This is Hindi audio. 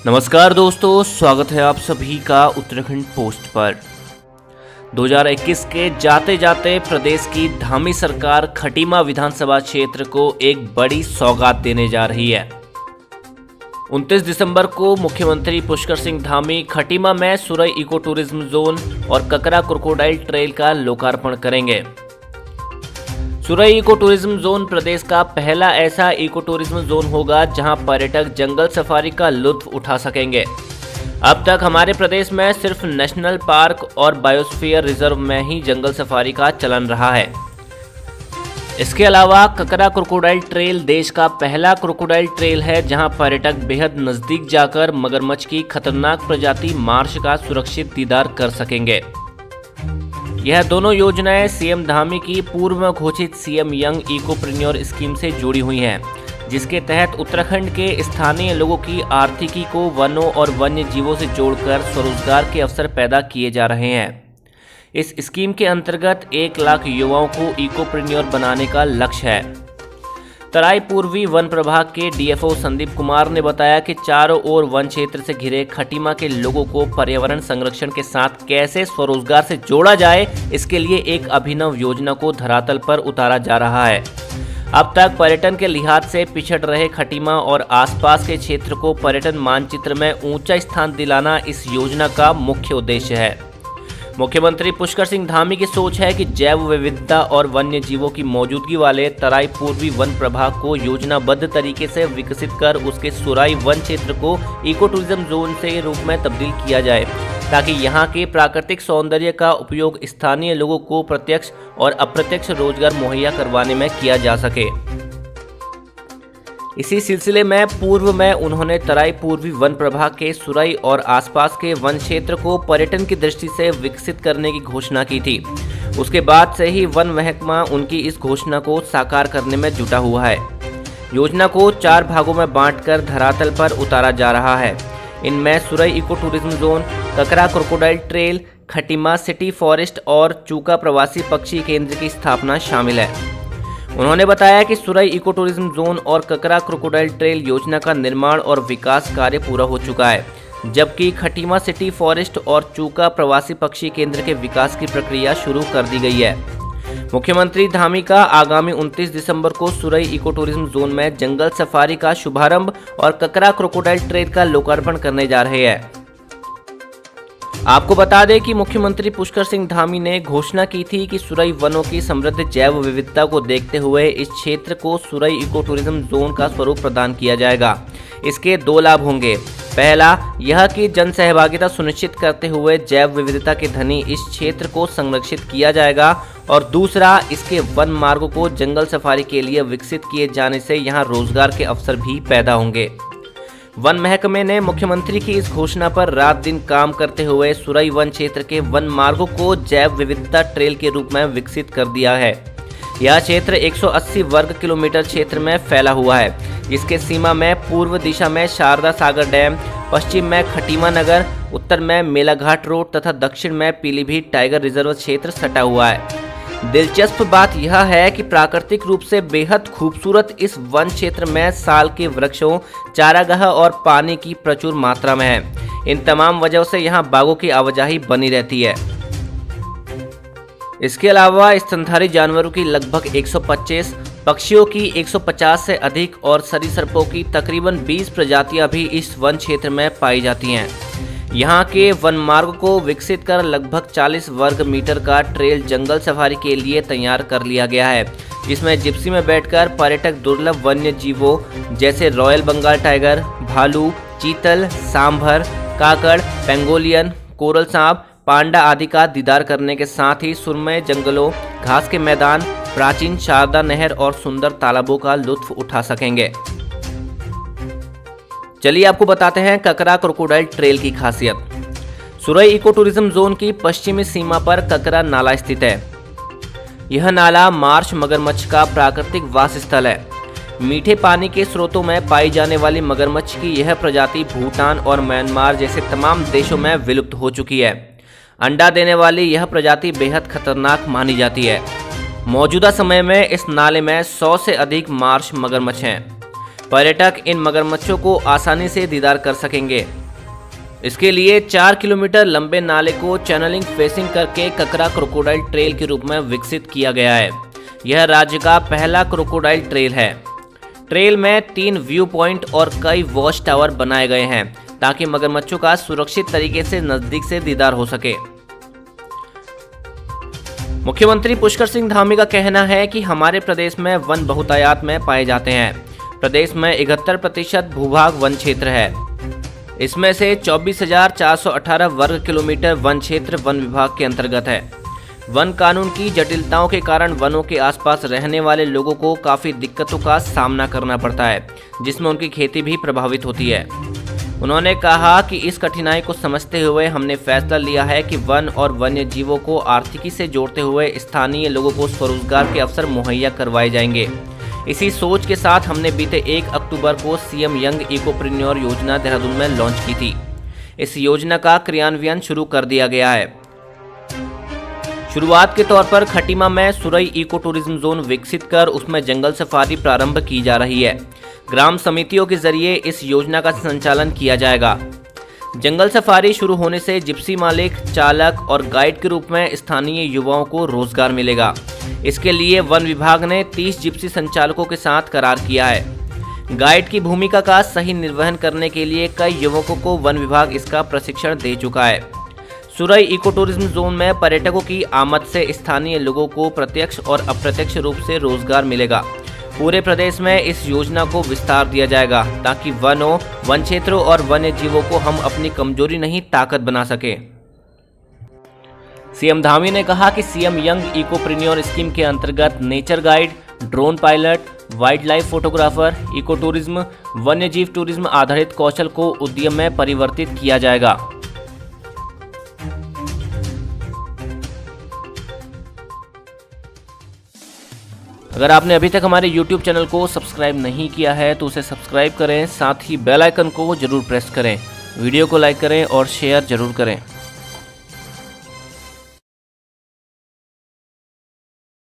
नमस्कार दोस्तों, स्वागत है आप सभी का उत्तराखंड पोस्ट पर। 2021 के जाते जाते प्रदेश की धामी सरकार खटीमा विधानसभा क्षेत्र को एक बड़ी सौगात देने जा रही है। 29 दिसंबर को मुख्यमंत्री पुष्कर सिंह धामी खटीमा में सुरई इको टूरिज्म जोन और ककरा क्रोकोडाइल ट्रेल का लोकार्पण करेंगे। सुरई इको टूरिज्म जोन प्रदेश का पहला ऐसा इको टूरिज्म जोन होगा जहां पर्यटक जंगल सफारी का लुत्फ उठा सकेंगे। अब तक हमारे प्रदेश में सिर्फ नेशनल पार्क और बायोस्फीयर रिजर्व में ही जंगल सफारी का चलन रहा है। इसके अलावा ककरा क्रोकोडाइल ट्रेल देश का पहला क्रोकोडाइल ट्रेल है जहां पर्यटक बेहद नजदीक जाकर मगरमच्छ की खतरनाक प्रजाति मार्श का सुरक्षित दीदार कर सकेंगे। यह दोनों योजनाएं सीएम धामी की पूर्व घोषित सीएम यंग इकोप्रेन्योर स्कीम से जुड़ी हुई हैं, जिसके तहत उत्तराखंड के स्थानीय लोगों की आर्थिकी को वनों और वन्य जीवों से जोड़कर स्वरोजगार के अवसर पैदा किए जा रहे हैं। इस स्कीम के अंतर्गत 1 लाख युवाओं को इकोप्रेन्योर बनाने का लक्ष्य है। तराई पूर्वी वन प्रभाग के डीएफओ संदीप कुमार ने बताया कि चारों ओर वन क्षेत्र से घिरे खटीमा के लोगों को पर्यावरण संरक्षण के साथ कैसे स्वरोजगार से जोड़ा जाए, इसके लिए एक अभिनव योजना को धरातल पर उतारा जा रहा है। अब तक पर्यटन के लिहाज से पिछड़ रहे खटीमा और आसपास के क्षेत्र को पर्यटन मानचित्र में ऊंचा स्थान दिलाना इस योजना का मुख्य उद्देश्य है। मुख्यमंत्री पुष्कर सिंह धामी की सोच है कि जैव विविधता और वन्य जीवों की मौजूदगी वाले तराई पूर्वी वन प्रभाग को योजनाबद्ध तरीके से विकसित कर उसके सुराई वन क्षेत्र को इको टूरिज्म जोन से रूप में तब्दील किया जाए, ताकि यहाँ के प्राकृतिक सौंदर्य का उपयोग स्थानीय लोगों को प्रत्यक्ष और अप्रत्यक्ष रोजगार मुहैया करवाने में किया जा सके। इसी सिलसिले में पूर्व में उन्होंने तराई पूर्वी वन प्रभाग के सुरई और आसपास के वन क्षेत्र को पर्यटन की दृष्टि से विकसित करने की घोषणा की थी। उसके बाद से ही वन महकमा उनकी इस घोषणा को साकार करने में जुटा हुआ है। योजना को 4 भागों में बांटकर धरातल पर उतारा जा रहा है। इनमें सुरई इको टूरिज्म जोन, ककरा crocodile trail, Khatima city forest और चूका प्रवासी पक्षी केंद्र की स्थापना शामिल है। उन्होंने बताया कि सुरई इको टूरिज्म जोन और ककरा क्रोकोडाइल ट्रेल योजना का निर्माण और विकास कार्य पूरा हो चुका है, जबकि खटीमा सिटी फॉरेस्ट और चूका प्रवासी पक्षी केंद्र के विकास की प्रक्रिया शुरू कर दी गई है। मुख्यमंत्री धामी का आगामी 29 दिसंबर को सुरई इको टूरिज्म जोन में जंगल सफारी का शुभारंभ और ककरा क्रोकोडाइल ट्रेल का लोकार्पण करने जा रहे हैं। आपको बता दें कि मुख्यमंत्री पुष्कर सिंह धामी ने घोषणा की थी कि सुरई वनों की समृद्ध जैव विविधता को देखते हुए इस क्षेत्र को सुरई इको टूरिज्म जोन का स्वरूप प्रदान किया जाएगा। इसके 2 लाभ होंगे। पहला, यह कि जन सहभागिता सुनिश्चित करते हुए जैव विविधता के धनी इस क्षेत्र को संरक्षित किया जाएगा, और दूसरा, इसके वन मार्गों को जंगल सफारी के लिए विकसित किए जाने से यहाँ रोजगार के अवसर भी पैदा होंगे। वन महकमे ने मुख्यमंत्री की इस घोषणा पर रात दिन काम करते हुए सुरई वन क्षेत्र के वन मार्गों को जैव विविधता ट्रेल के रूप में विकसित कर दिया है। यह क्षेत्र 180 वर्ग किलोमीटर क्षेत्र में फैला हुआ है, जिसके सीमा में पूर्व दिशा में शारदा सागर डैम, पश्चिम में खटीमा नगर, उत्तर में मेलाघाट रोड तथा दक्षिण में पीलीभीत टाइगर रिजर्व क्षेत्र सटा हुआ है। दिलचस्प बात यह है कि प्राकृतिक रूप से बेहद खूबसूरत इस वन क्षेत्र में साल के वृक्षों, चारागाह और पानी की प्रचुर मात्रा में है। इन तमाम वजहों से यहाँ बाघों की आवाजाही बनी रहती है। इसके अलावा स्तनधारी जानवरों की लगभग 125, पक्षियों की 150 से अधिक और सरीसृपों की तकरीबन 20 प्रजातियां भी इस वन क्षेत्र में पाई जाती हैं। यहाँ के वन मार्ग को विकसित कर लगभग 40 वर्ग मीटर का ट्रेल जंगल सफारी के लिए तैयार कर लिया गया है, जिसमें जिप्सी में बैठकर पर्यटक दुर्लभ वन्य जीवों जैसे रॉयल बंगाल टाइगर, भालू, चीतल, सांभर, काकड़, पेंगोलियन, कोरल सांप, पांडा आदि का दीदार करने के साथ ही सुरमई जंगलों, घास के मैदान, प्राचीन शारदा नहर और सुंदर तालाबों का लुत्फ उठा सकेंगे। चलिए आपको बताते हैं ककरा क्रोकोडाइल ट्रेल की खासियत। सुरई इको टूरिज्म जोन की पश्चिमी सीमा पर ककरा नाला स्थित है। यह नाला मार्श मगरमच्छ का प्राकृतिक वास स्थल है। मीठे पानी के स्रोतों में पाई जाने वाली मगरमच्छ की यह प्रजाति भूटान और म्यांमार जैसे तमाम देशों में विलुप्त हो चुकी है। अंडा देने वाली यह प्रजाति बेहद खतरनाक मानी जाती है। मौजूदा समय में इस नाले में 100 से अधिक मार्श मगरमच्छ हैं। पर्यटक इन मगरमच्छों को आसानी से दीदार कर सकेंगे। इसके लिए 4 किलोमीटर लंबे नाले को चैनलिंग फेसिंग करके ककरा क्रोकोडाइल ट्रेल के रूप में विकसित किया गया है। यह राज्य का पहला क्रोकोडाइल ट्रेल है। ट्रेल में 3 व्यू पॉइंट और कई वॉच टावर बनाए गए हैं ताकि मगरमच्छों का सुरक्षित तरीके से नजदीक से दीदार हो सके। मुख्यमंत्री पुष्कर सिंह धामी का कहना है कि हमारे प्रदेश में वन बहुतायात में पाए जाते हैं। प्रदेश में 71% भूभाग वन क्षेत्र है। इसमें से 24,418 वर्ग किलोमीटर वन क्षेत्र वन विभाग के अंतर्गत है। वन कानून की जटिलताओं के कारण वनों के आसपास रहने वाले लोगों को काफ़ी दिक्कतों का सामना करना पड़ता है, जिसमें उनकी खेती भी प्रभावित होती है। उन्होंने कहा कि इस कठिनाई को समझते हुए हमने फैसला लिया है कि वन और वन्य जीवों को आर्थिकी से जोड़ते हुए स्थानीय लोगों को स्वरोजगार के अवसर मुहैया करवाए जाएंगे। इसी सोच के साथ हमने बीते 1 अक्टूबर को सीएम यंग इकोप्रेन्योर योजना देहरादून में लॉन्च की थी। इस योजना का क्रियान्वयन शुरू कर दिया गया है। शुरुआत के तौर पर खटीमा में सुरई इको टूरिज्म जोन विकसित कर उसमें जंगल सफारी प्रारंभ की जा रही है। ग्राम समितियों के जरिए इस योजना का संचालन किया जाएगा। जंगल सफारी शुरू होने से जिप्सी मालिक, चालक और गाइड के रूप में स्थानीय युवाओं को रोजगार मिलेगा। इसके लिए वन विभाग ने 30 जिप्सी संचालकों के साथ करार किया है। गाइड की भूमिका का सही निर्वहन करने के लिए कई युवकों को वन विभाग इसका प्रशिक्षण दे चुका है। सुरई इको टूरिज्म जोन में पर्यटकों की आमद से स्थानीय लोगों को प्रत्यक्ष और अप्रत्यक्ष रूप से रोजगार मिलेगा। पूरे प्रदेश में इस योजना को विस्तार दिया जाएगा ताकि वनों, वन क्षेत्रों और वन्य जीवों को हम अपनी कमजोरी नहीं ताकत बना सके। सीएम धामी ने कहा कि सीएम यंग इकोप्रेन्योर स्कीम के अंतर्गत nature guide, drone pilot, wildlife photographer, eco tourism, वन्य जीव टूरिज्म आधारित कौशल को उद्यम में परिवर्तित किया जाएगा। अगर आपने अभी तक हमारे YouTube चैनल को सब्सक्राइब नहीं किया है तो उसे सब्सक्राइब करें, साथ ही बेल आइकन को जरूर प्रेस करें। वीडियो को लाइक करें और शेयर जरूर करें।